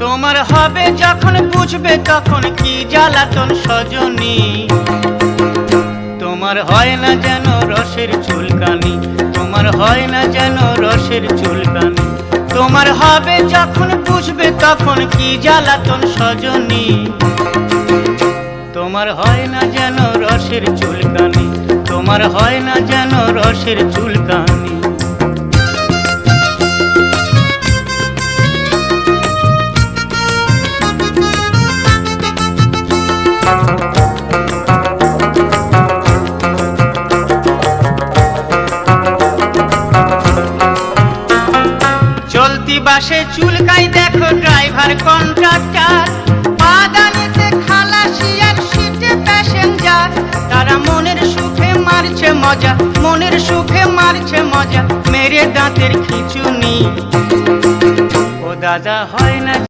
তোমার হবে যখন বুঝবে তখন কি জ্বালাতন সজনী। তোমার হয় না যেন রসের চুলকানি, তোমার হয় না যেন রসের চুলকানি। তোমার হবে যখন বুঝবে তখন কি জ্বালাতন সজনী। তোমার হয় না যেন রসের চুলকানি, তোমার হয় না যেন রসের চুলকানি। চলতি বাসে চুলকাই দেখো ড্রাইভার কন্ট্রাক্টর, পাদানিতে খালাসি আর সিটে প্যাসেঞ্জার। তারা মনের সুখে মারছে মজা, মনের সুখে মারছে মজা, মেরে দাঁতের খিঁচুনি। ও দাদা হয় না